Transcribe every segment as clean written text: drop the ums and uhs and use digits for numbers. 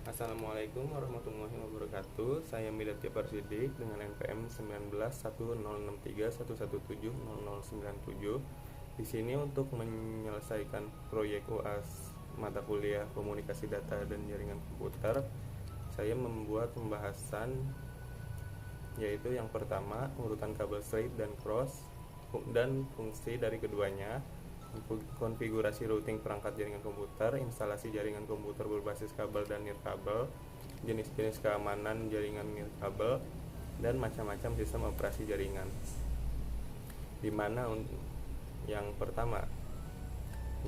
Assalamualaikum warahmatullahi wabarakatuh. Saya Milat Japar Sidik dengan NPM 19106311700097. Di sini untuk menyelesaikan proyek UAS mata kuliah Komunikasi Data dan Jaringan Komputer, saya membuat pembahasan yaitu yang pertama urutan kabel straight dan cross dan fungsi dari keduanya, konfigurasi routing perangkat jaringan komputer, instalasi jaringan komputer berbasis kabel dan nirkabel, jenis-jenis keamanan jaringan nirkabel, dan macam-macam sistem operasi jaringan. Dimana yang pertama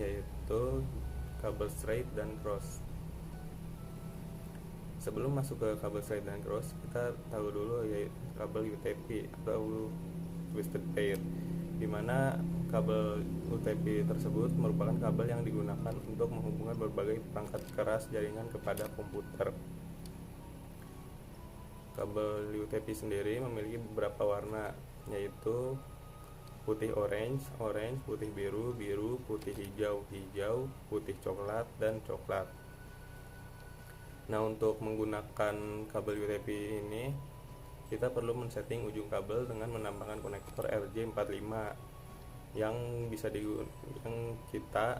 yaitu kabel straight dan cross. Sebelum masuk ke kabel straight dan cross, kita tahu dulu yaitu kabel UTP atau twisted pair, di mana kabel UTP tersebut merupakan kabel yang digunakan untuk menghubungkan berbagai perangkat keras jaringan kepada komputer. Kabel UTP sendiri memiliki beberapa warna, yaitu putih orange, putih biru, putih hijau, putih coklat, dan coklat. Nah, untuk menggunakan kabel UTP ini, kita perlu men-setting ujung kabel dengan menambahkan konektor RJ45 yang kita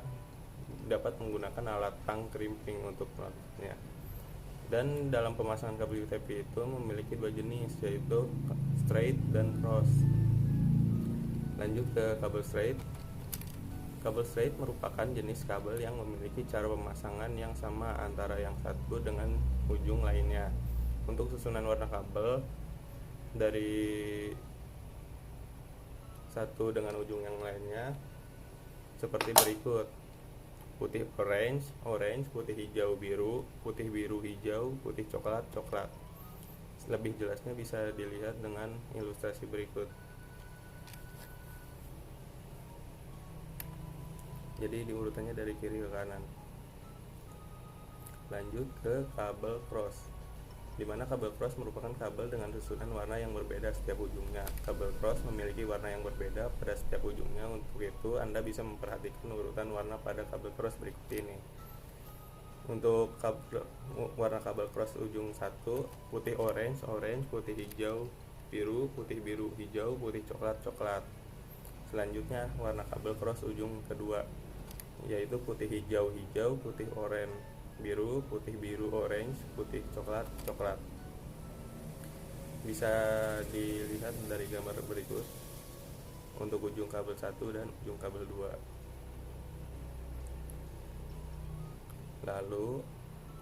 dapat menggunakan alat tang crimping untuk melakukannya. Dan dalam pemasangan kabel UTP itu memiliki dua jenis, yaitu straight dan cross. Lanjut ke kabel straight. Kabel straight merupakan jenis kabel yang memiliki cara pemasangan yang sama antara yang satu dengan ujung lainnya. Untuk susunan warna kabel dari satu dengan ujung yang lainnya seperti berikut: putih orange, putih hijau biru, hijau, putih coklat. Lebih jelasnya bisa dilihat dengan ilustrasi berikut. Jadi diurutannya dari kiri ke kanan. Lanjut ke kabel cross, di mana kabel cross merupakan kabel dengan susunan warna yang berbeda setiap ujungnya. Kabel cross memiliki warna yang berbeda pada setiap ujungnya. Untuk itu, Anda bisa memperhatikan urutan warna pada kabel cross berikut ini. Untuk warna kabel cross ujung 1, putih orange, putih hijau biru, hijau, putih coklat. Selanjutnya warna kabel cross ujung kedua, yaitu putih hijau, putih oranye biru, orange, putih coklat. Bisa dilihat dari gambar berikut untuk ujung kabel 1 dan ujung kabel 2. Lalu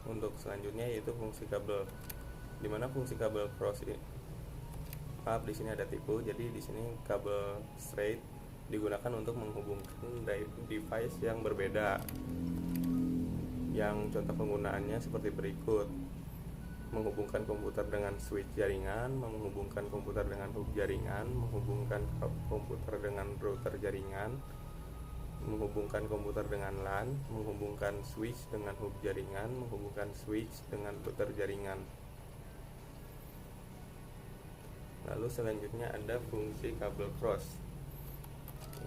untuk selanjutnya yaitu fungsi kabel, dimana fungsi kabel cross ini, di sini ada tipu. Jadi di sini kabel straight digunakan untuk menghubungkan device yang berbeda. Yang contoh penggunaannya seperti berikut: menghubungkan komputer dengan switch jaringan, menghubungkan komputer dengan hub jaringan, menghubungkan komputer dengan router jaringan, menghubungkan komputer dengan LAN, menghubungkan switch dengan hub jaringan, menghubungkan switch dengan router jaringan. Lalu selanjutnya ada fungsi kabel cross.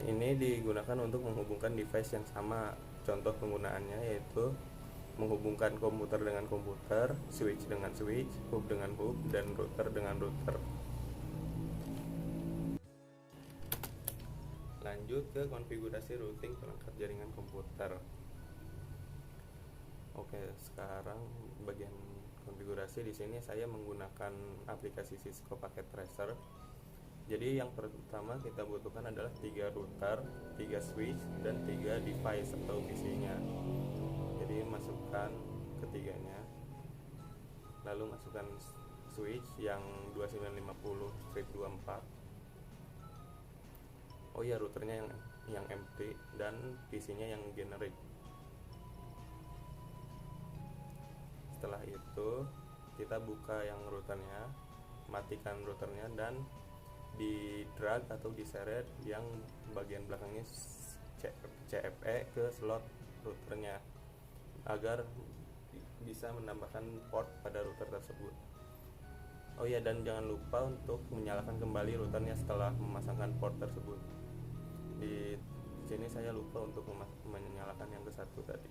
Ini digunakan untuk menghubungkan device yang sama. Contoh penggunaannya yaitu menghubungkan komputer dengan komputer, switch dengan switch, hub dengan hub, dan router dengan router. Lanjut ke konfigurasi routing perangkat jaringan komputer. Oke, sekarang bagian konfigurasi. Di sini saya menggunakan aplikasi Cisco Packet Tracer. Jadi yang pertama kita butuhkan adalah 3 router, 3 switch, dan 3 device atau PC-nya. Jadi masukkan ketiganya, lalu masukkan switch yang 2950/24. Oh ya, routernya yang empty dan PC-nya yang generic. Setelah itu kita buka yang routernya, matikan routernya, dan di drag atau diseret yang bagian belakangnya CFE ke slot routernya agar bisa menambahkan port pada router tersebut. Oh ya, dan jangan lupa untuk menyalakan kembali routernya setelah memasangkan port tersebut. Di sini saya lupa untuk menyalakan yang ke satu tadi.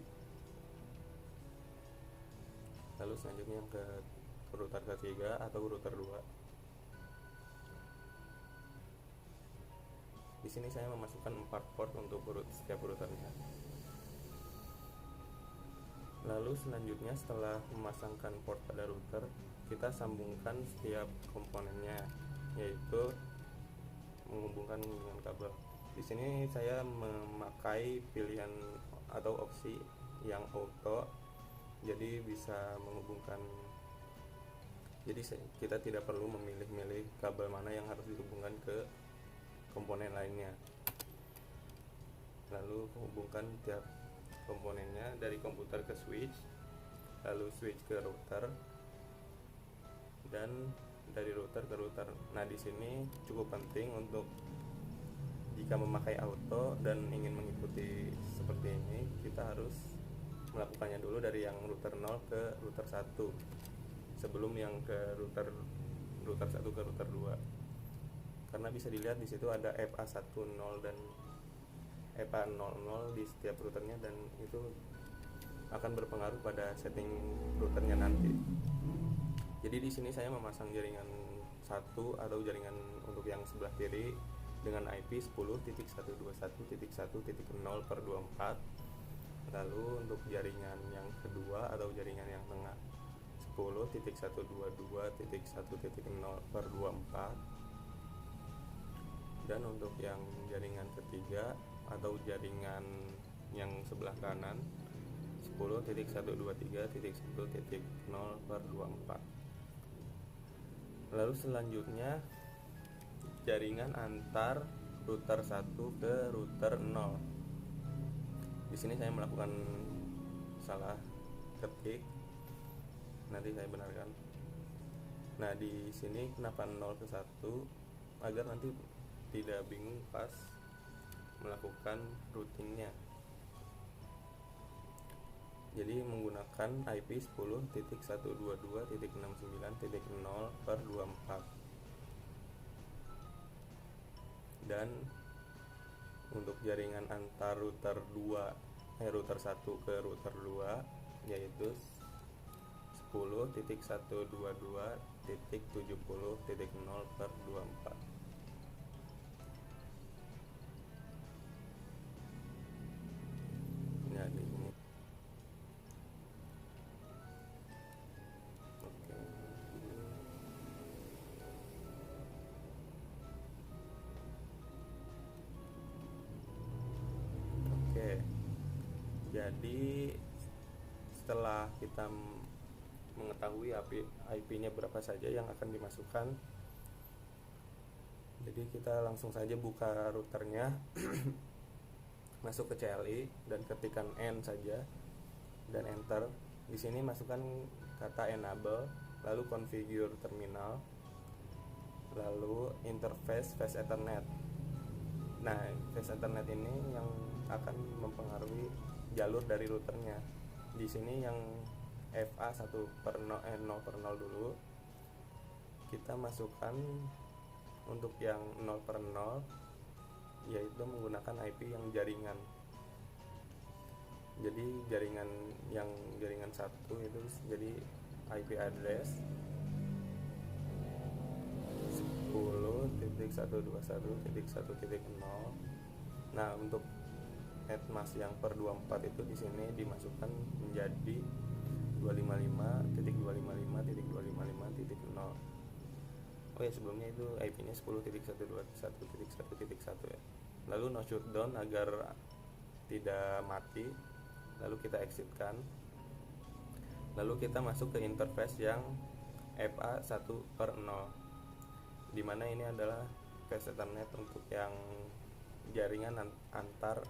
Lalu Lalu selanjutnya yang ke router ketiga atau router 2. Di sini saya memasukkan 4 port untuk setiap routernya. Lalu selanjutnya setelah memasangkan port pada router, kita sambungkan setiap komponennya, yaitu menghubungkan dengan kabel. Di sini saya memakai pilihan atau opsi yang auto, jadi bisa menghubungkan. Jadi kita tidak perlu memilih-milih kabel mana yang harus dihubungkan ke komponen lainnya. Lalu menghubungkan tiap komponennya dari komputer ke switch, lalu switch ke router, dan dari router ke router. Nah, di sini cukup penting untuk jika memakai auto dan ingin mengikuti seperti ini, kita harus melakukannya dulu dari yang router 0 ke router 1 sebelum yang ke router 1 ke router 2. Karena bisa dilihat di situ ada FA10 dan FA00 di setiap routernya, dan itu akan berpengaruh pada setting routernya nanti. Jadi di sini saya memasang jaringan 1 atau jaringan untuk yang sebelah kiri dengan IP 10.121.1.0/24. Lalu untuk jaringan yang kedua atau jaringan yang tengah 10.122.1.0/24. Dan untuk yang jaringan ketiga atau jaringan yang sebelah kanan 10.123.1.0/24. Lalu selanjutnya jaringan antar router 1 ke router 0. Di sini saya melakukan salah ketik, nanti saya benarkan. Nah, di sini kenapa 0 ke 1, agar nanti tidak bingung pas melakukan routingnya. Jadi menggunakan IP 10.122.69.0/24. Dan untuk jaringan antar router 1 ke router 2 yaitu 10.122.70.0/24. Nah, di sini. Oke. Oke. Jadi setelah kita mengetahui IP-nya berapa saja yang akan dimasukkan, jadi kita langsung saja buka routernya, masuk ke CLI dan ketikkan N saja dan enter. Di sini masukkan kata enable, lalu configure terminal, lalu interface fast ethernet. Nah, fast ethernet ini yang akan mempengaruhi jalur dari routernya. Di sini yang FA 0/0 dulu kita masukkan untuk yang 0/0, yaitu menggunakan IP yang jaringan. Jadi jaringan 1 itu jadi IP address 10.121.1.0. Nah, untuk Etmas yang per 24 itu di sini dimasukkan menjadi 255.255.255.0. Oh ya, sebelumnya itu IP-nya 10.121.1.1 ya. Lalu no shutdown agar tidak mati. Lalu kita exitkan. Lalu kita masuk ke interface yang FA 1/0, dimana ini adalah fast ethernet untuk yang jaringan antar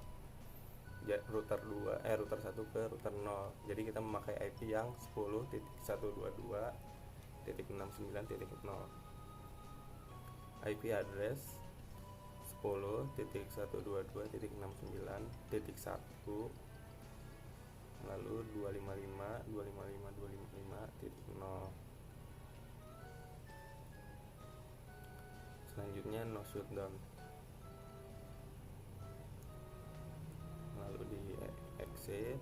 router 1 ke router 0. Jadi kita memakai IP yang 10.122.69.0. IP address 10.122.69.1, lalu 255.255.255.0. Selanjutnya no shutdown, lalu di exit.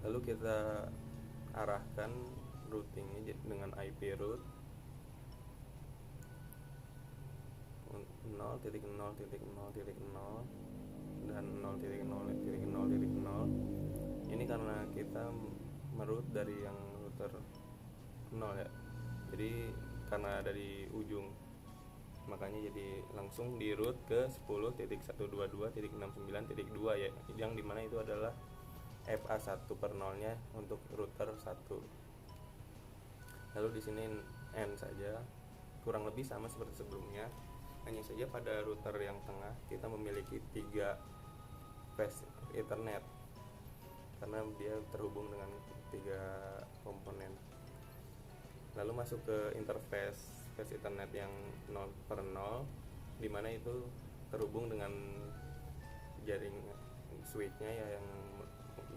Lalu kita arahkan routingnya dengan IP route 0.0.0.0 dan 0.0.0.0. Ini karena kita meroute dari yang router 0 ya, jadi karena dari ujung, makanya jadi langsung di route ke 10.122.69.2 ya, yang dimana itu adalah FA1 per 0 nya untuk router 1. Lalu di sini N saja, kurang lebih sama seperti sebelumnya, hanya saja pada router yang tengah kita memiliki 3 phase Ethernet karena dia terhubung dengan 3 komponen. Lalu masuk ke interface phase Ethernet yang 0 per 0, dimana itu terhubung dengan jaring switchnya ya, yang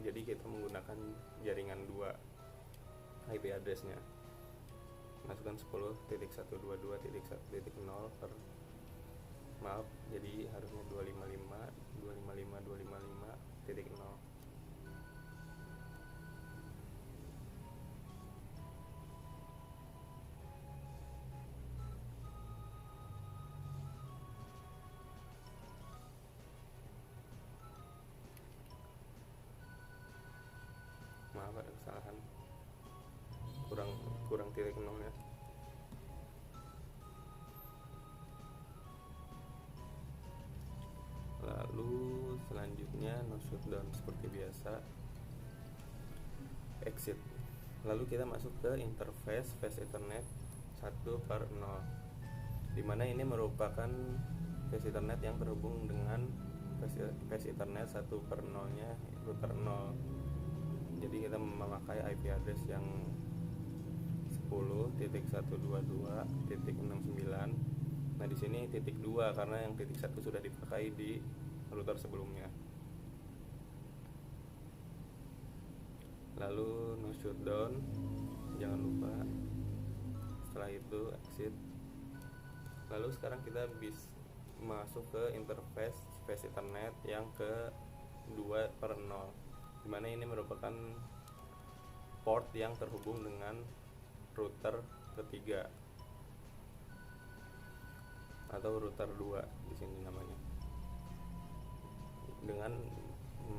jadi kita menggunakan jaringan 2 IP addressnya. Masukkan 10.122.1.0 per, maaf, jadi harusnya 255.255.255.0. Maaf ada kesalahan, kurang titik nolnya. Lalu selanjutnya no shutdown seperti biasa, exit. Lalu kita masuk ke interface phase Ethernet 1 per 0, dimana ini merupakan phase Ethernet yang terhubung dengan phase Ethernet 1 per 0 nya router 0. Jadi kita memakai IP address yang 10.122.69. Nah di sini titik 2 karena yang titik 1 sudah dipakai di router sebelumnya. Lalu no shutdown, jangan lupa. Setelah itu exit. Lalu sekarang kita bisa masuk ke interface phase Ethernet yang ke 2 per 0, dimana ini merupakan port yang terhubung dengan router ketiga atau router 2 di sini namanya. Dengan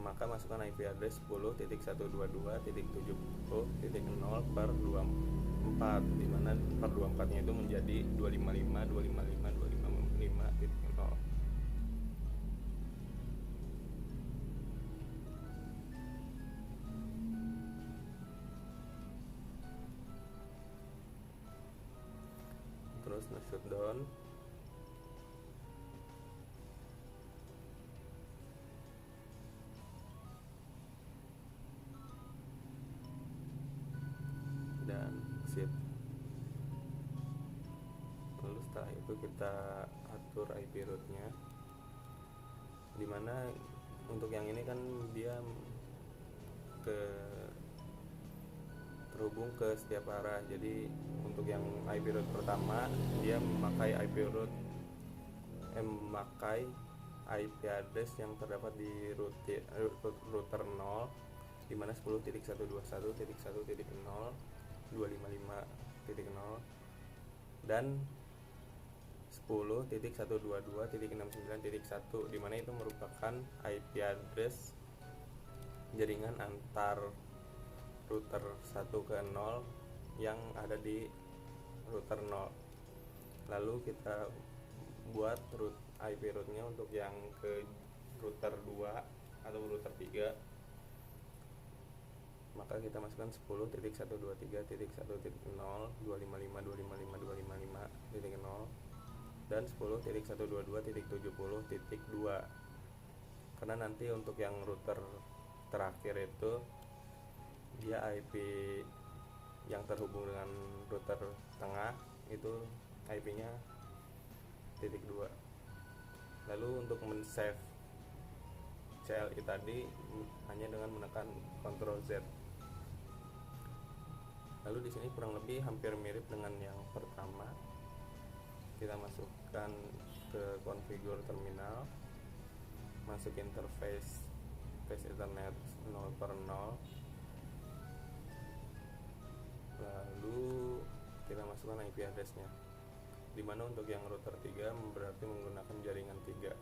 maka masukkan IP address 10.122.70.0 per 24, dimana per 24 nya itu menjadi 255.255.255.0. Terus no shutdown. Dan exit. Lalu setelah itu kita atur IP route-nya, dimana untuk yang ini kan dia terhubung ke setiap arah. Jadi untuk yang IP route pertama dia memakai IP address yang terdapat di router 0, dimana 10.121.1.0 255.0 dan 10.122.69.1, dimana itu merupakan IP address jaringan antar router 1 ke 0 yang ada di router 0. Lalu kita buat IP route-nya untuk yang ke router 2 atau router 3, maka kita masukkan 10.123.1.0 255.255.255.0 dan 10.122.70.2, karena nanti untuk yang router terakhir itu dia IP yang terhubung dengan router tengah itu IP-nya titik 2. Lalu untuk men-save CLI tadi hanya dengan menekan Ctrl Z. Lalu di sini kurang lebih hampir mirip dengan yang pertama. Kita masukkan ke configure terminal, masuk interface phase Ethernet 0 per 0, memasukkan IP address-nya, dimana untuk yang router 3 berarti menggunakan jaringan 3,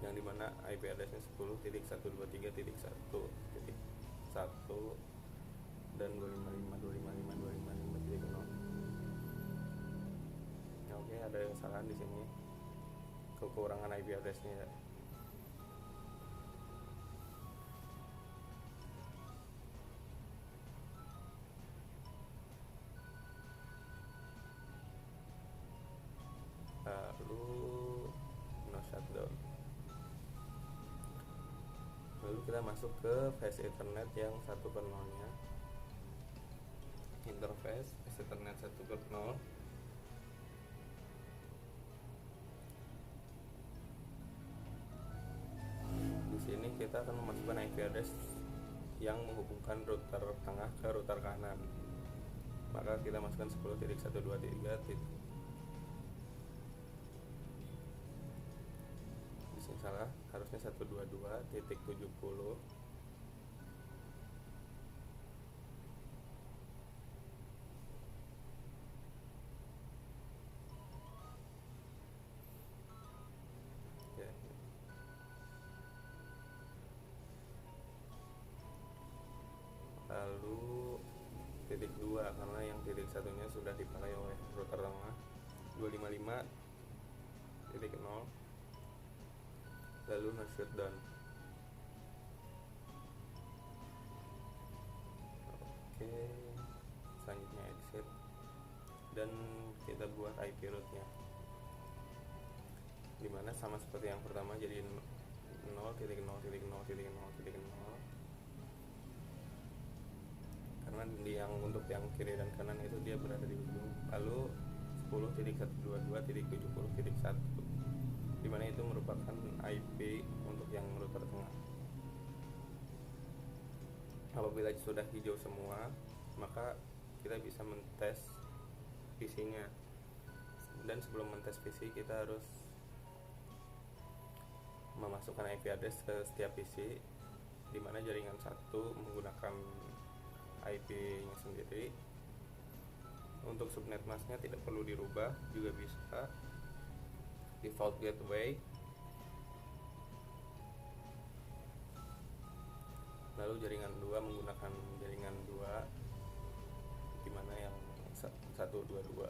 yang dimana IP address-nya 10.123.1.1 dan 255.255.255.0. Oke, ada yang salah di sini, kekurangan IP address-nya ya. Lalu no shutdown. Lalu kita masuk ke face Ethernet yang 1/0-nya. Interface face Ethernet 1/0. Di sini kita akan memasukkan IP address yang menghubungkan router tengah ke router kanan. Maka kita masukkan 10.123. Di sini salah, harusnya 122.70. Ya. Lalu titik 2, karena yang titik satunya sudah dipakai oleh router tengah, 255.0. Lalu no shutdown. Oke, selanjutnya exit dan kita buat IP root-nya, dimana sama seperti yang pertama, jadi 0.0.0.0.0, karena yang untuk yang kiri dan kanan itu dia berada di ujung. Lalu 10.122.70.1, dimana itu merupakan IP untuk yang router tengah. Apabila sudah hijau semua, maka kita bisa mentes PC-nya. Dan sebelum mentes PC, kita harus memasukkan IP address ke setiap PC, dimana jaringan 1 menggunakan IP-nya sendiri. Untuk subnet masknya tidak perlu dirubah, juga bisa default gateway. Lalu jaringan 2 menggunakan jaringan 2, dimana yang 122.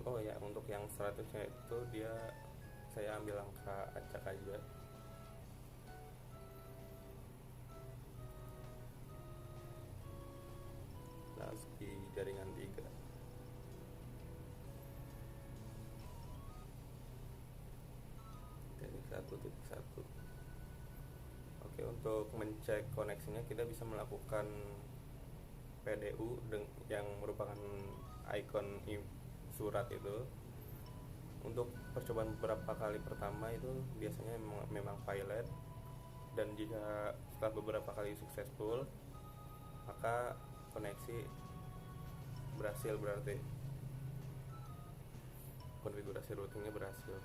Oh ya, untuk yang 100-nya itu saya ambil angka acak aja. Di jaringan 3. Dari 1.1. Oke, untuk mencek koneksinya kita bisa melakukan PDU yang merupakan ikon surat itu. Untuk percobaan beberapa kali pertama itu biasanya memang pilot, dan jika setelah beberapa kali successful, maka koneksi berhasil, berarti konfigurasi routingnya berhasil.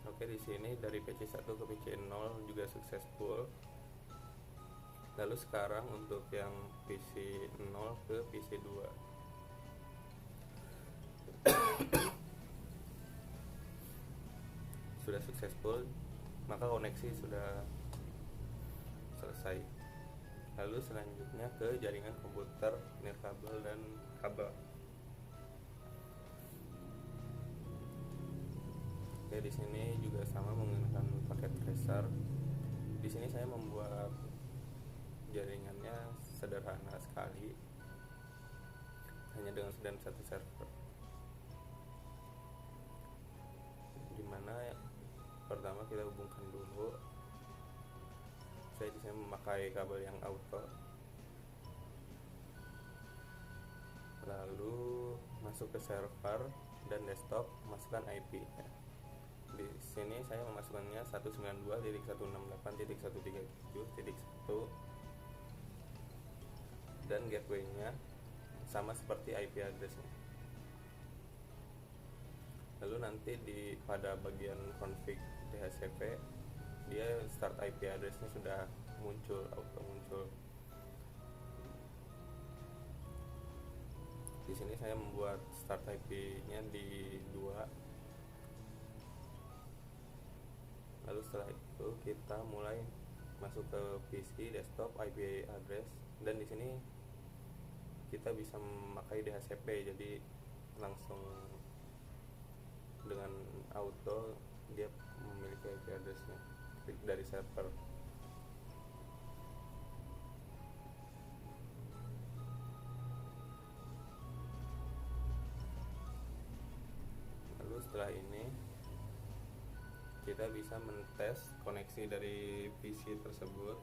Oke, di sini dari PC 1 ke PC 0 juga successful. Lalu sekarang untuk yang PC 0 ke PC 2. Sudah successful, maka koneksi sudah selesai. Lalu selanjutnya ke jaringan komputer, nirkabel dan kabel. Oke, di sini juga sama menggunakan paket tracer. Di sini saya membuat jaringannya sederhana sekali, hanya dengan satu server, dimana pertama kita hubungkan dulu. Saya di sini memakai kabel yang auto. Lalu masuk ke server dan desktop, masukkan IP. Di sini saya memasukkannya 192.168.137.1 dan gateway-nya sama seperti IP address-nya. Lalu nanti pada bagian config DHCP dia start IP address-nya sudah auto muncul. Di sini saya membuat start IP-nya di 2. Lalu setelah itu kita mulai masuk ke PC desktop IP address, dan di sini kita bisa memakai DHCP, jadi langsung dengan auto dia memiliki IP address-nya dari server. Lalu setelah ini kita bisa mentes koneksi dari PC tersebut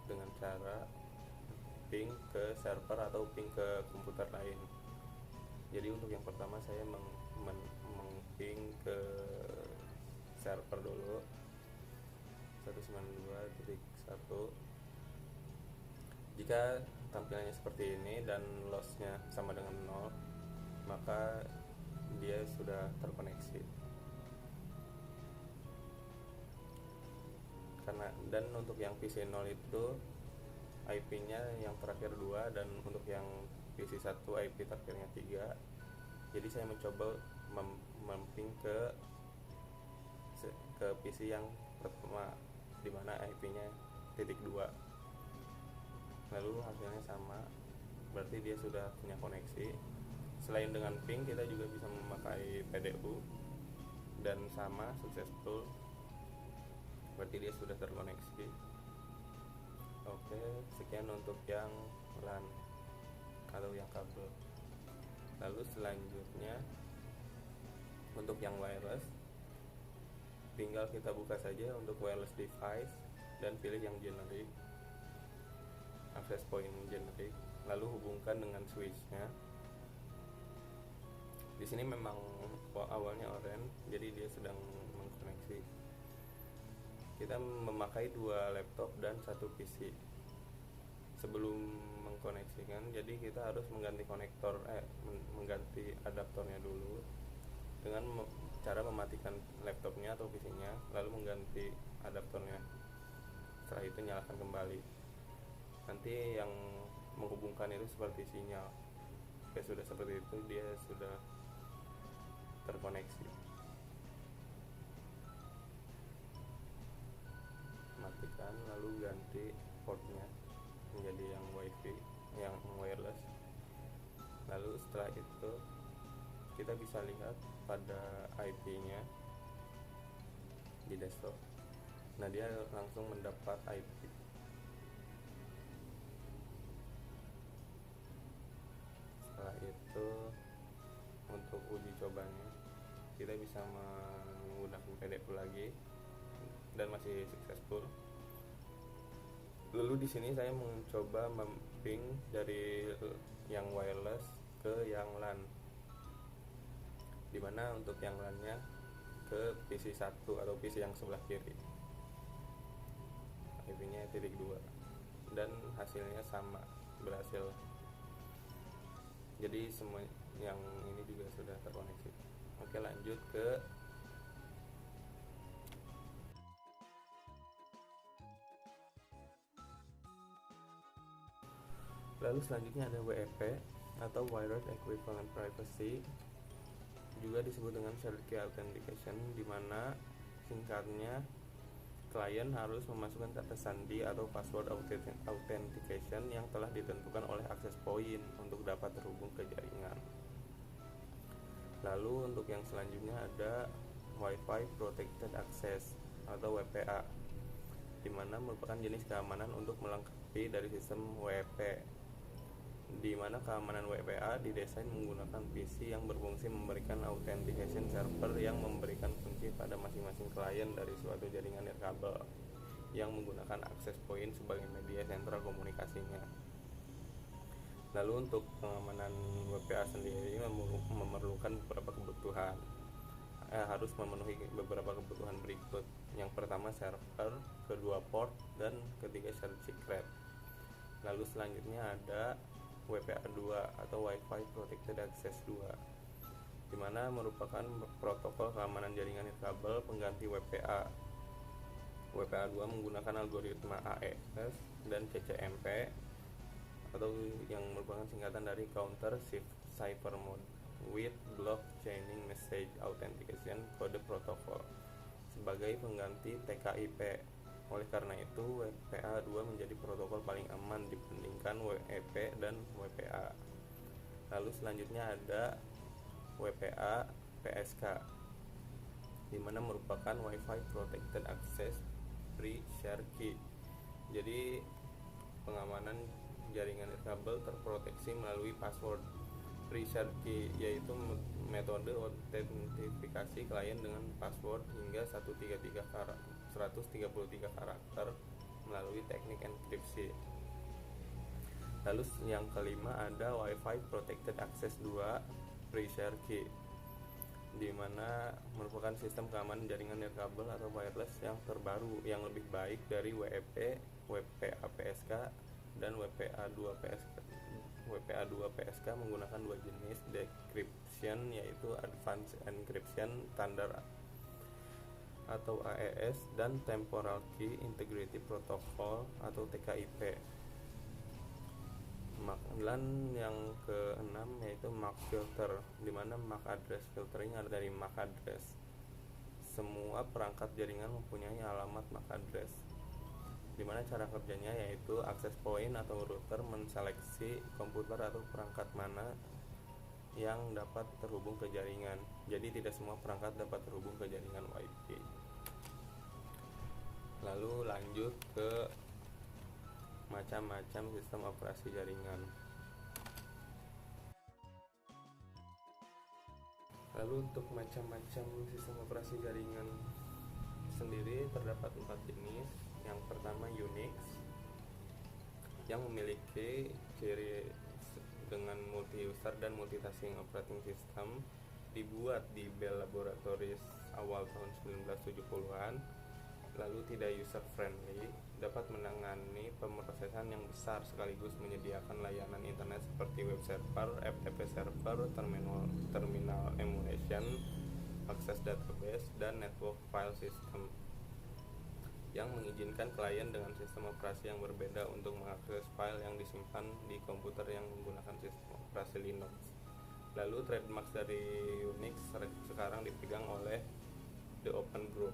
dengan cara ping ke server atau ping ke komputer lain. Jadi untuk yang pertama saya meng-ping ke server dulu 192.1. Jika tampilannya seperti ini dan lossnya sama dengan 0, maka dia sudah terkoneksi. Dan untuk yang PC 0 itu IP-nya yang terakhir 2, dan untuk yang PC 1 IP terakhirnya 3. Jadi saya mencoba memping ke PC yang pertama, dimana IP-nya .2. Lalu hasilnya sama, berarti dia sudah punya koneksi. Selain dengan ping, kita juga bisa memakai PDU dan sama, successful, berarti dia sudah terkoneksi. Oke, sekian untuk yang LAN atau yang kabel. Lalu selanjutnya untuk yang wireless, tinggal kita buka saja untuk wireless device dan pilih yang generic, access point generic, lalu hubungkan dengan switchnya. Di sini memang awalnya orange, jadi dia sedang mengkoneksi. Kita memakai 2 laptop dan 1 PC. Sebelum mengkoneksikan, jadi kita harus mengganti mengganti adaptornya dulu dengan cara mematikan laptopnya atau PC-nya, lalu mengganti adaptornya. Setelah itu nyalakan kembali. Nanti yang menghubungkan itu seperti sinyal. Oke, sudah seperti itu, dia sudah terkoneksi. Matikan lalu ganti portnya menjadi yang wifi, yang wireless. Lalu setelah itu kita bisa lihat pada IP-nya di desktop. Nah, dia langsung mendapat IP. Setelah itu untuk uji cobanya kita bisa menggunakan PDU lagi dan masih successful. Lalu di sini saya mencoba memping dari yang wireless ke yang LAN, dimana untuk yang LAN-nya ke PC 1 atau PC yang sebelah kiri, IP-nya .2, dan hasilnya sama, berhasil. Jadi semua yang ini juga sudah terkoneksi. Oke, lanjut ke lalu selanjutnya ada WEP atau Wireless Equivalent Privacy, juga disebut dengan Shared Key Authentication, di mana singkatnya klien harus memasukkan kata sandi atau password authentication yang telah ditentukan oleh access point untuk dapat terhubung ke jaringan. Lalu untuk yang selanjutnya ada Wi-Fi Protected Access atau WPA, di mana merupakan jenis keamanan untuk melengkapi dari sistem WEP, di mana keamanan WPA didesain menggunakan PC yang berfungsi memberikan authentication server yang memberikan kunci pada masing-masing klien dari suatu jaringan nirkabel yang menggunakan access point sebagai media sentral komunikasinya. Lalu untuk pengamanan WPA sendiri memerlukan beberapa kebutuhan. Harus memenuhi beberapa kebutuhan berikut. Yang pertama server, kedua port, dan ketiga shared secret. Lalu selanjutnya ada WPA 2 atau Wi-Fi Protected Access 2, di mana merupakan protokol keamanan jaringan nirkabel pengganti WPA. WPA2 menggunakan algoritma AES dan CCMP atau yang merupakan singkatan dari Counter Cipher Mode with Block Chaining Message Authentication Code Protocol sebagai pengganti TKIP. Oleh karena itu, WPA2 menjadi protokol paling aman dibandingkan WEP dan WPA. Lalu selanjutnya ada WPA PSK, di mana merupakan Wi-Fi Protected Access Pre-Share Key. Jadi pengamanan jaringan nirkabel terproteksi melalui password pre-share key, yaitu metode autentifikasi klien dengan password hingga 133 karakter melalui teknik enkripsi. Lalu yang kelima ada Wi-Fi Protected Access 2 Pre-Share Key, di mana merupakan sistem keamanan jaringan nirkabel atau wireless yang terbaru yang lebih baik dari WEP, WPA PSK, dan WPA2 PSK menggunakan dua jenis decryption, yaitu Advanced Encryption Standard atau AES dan Temporal Key Integrity Protocol atau TKIP. Dan yang keenam yaitu MAC filter, di mana MAC address filtering ada dari MAC address. Semua perangkat jaringan mempunyai alamat MAC address, di mana cara kerjanya yaitu access point atau router menseleksi komputer atau perangkat mana yang dapat terhubung ke jaringan. Jadi tidak semua perangkat dapat terhubung ke jaringan WiFi. Lalu lanjut ke macam-macam sistem operasi jaringan. Lalu untuk macam-macam sistem operasi jaringan sendiri terdapat 4 jenis. Yang pertama Unix, yang memiliki ciri dengan multi-user dan multitasking operating system, dibuat di Bell Laboratories awal tahun 1970-an. Lalu tidak user friendly, dapat menangani pemrosesan yang besar sekaligus menyediakan layanan internet seperti web server, FTP server, terminal emulation, akses database, dan network file system, yang mengizinkan klien dengan sistem operasi yang berbeda untuk mengakses file yang disimpan di komputer yang menggunakan sistem operasi Linux. Lalu trademark dari Unix sekarang dipegang oleh The Open Group.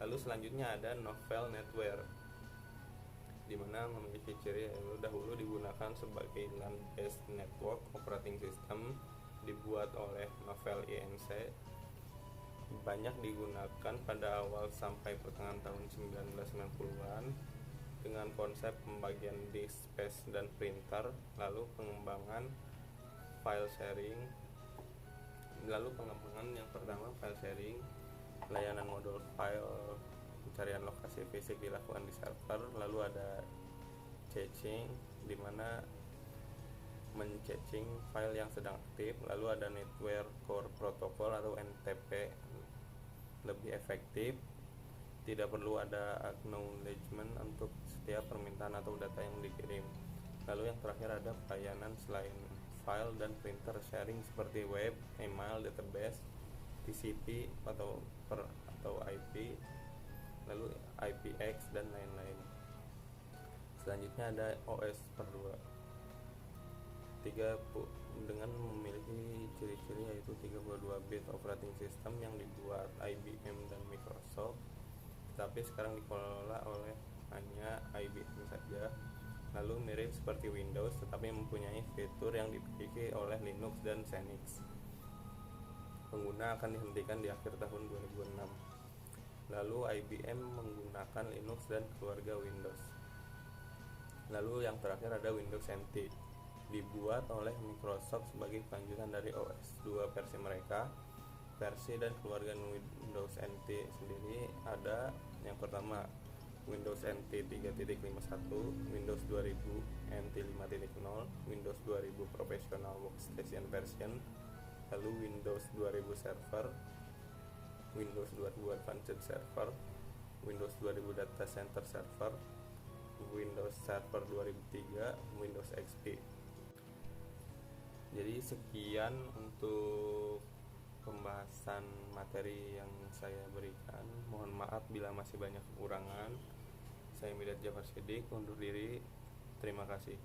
Lalu selanjutnya ada Novell NetWare, di mana memiliki ciri yang dahulu digunakan sebagai LAN-based network operating system, dibuat oleh Novell Inc. Banyak digunakan pada awal sampai pertengahan tahun 1990-an dengan konsep pembagian disk space dan printer, lalu pengembangan yang pertama file sharing, layanan modul file, pencarian lokasi fisik dilakukan di server. Lalu ada caching, di mana mencaching file yang sedang aktif. Lalu ada Network Core Protocol atau NTP, lebih efektif, tidak perlu ada acknowledgement untuk setiap permintaan atau data yang dikirim. Lalu yang terakhir ada pelayanan selain file dan printer sharing seperti web, email, database, TCP atau IP, lalu IPX dan lain-lain. Selanjutnya ada OS per 2 dengan memiliki ciri-ciri yaitu 32 bit operating system yang dibuat IBM dan Microsoft, tapi sekarang dikelola oleh hanya IBM saja. Lalu mirip seperti Windows tetapi mempunyai fitur yang dimiliki oleh Linux dan Xenix. Pengguna akan dihentikan di akhir tahun 2006. Lalu IBM menggunakan Linux dan keluarga Windows. Lalu yang terakhir ada Windows NT, dibuat oleh Microsoft sebagai kelanjutan dari OS 2 versi mereka. Versi dan keluarga Windows NT sendiri ada yang pertama Windows NT 3.51, Windows 2000 NT 5.0, Windows 2000 Professional Workstation Version, lalu Windows 2000 Server, Windows 2000 Advanced Server, Windows 2000 Data Center Server, Windows Server 2003, Windows XP. Jadi sekian untuk pembahasan materi yang saya berikan. Mohon maaf bila masih banyak kekurangan. Saya Midat Jafar Siddiq, undur diri. Terima kasih.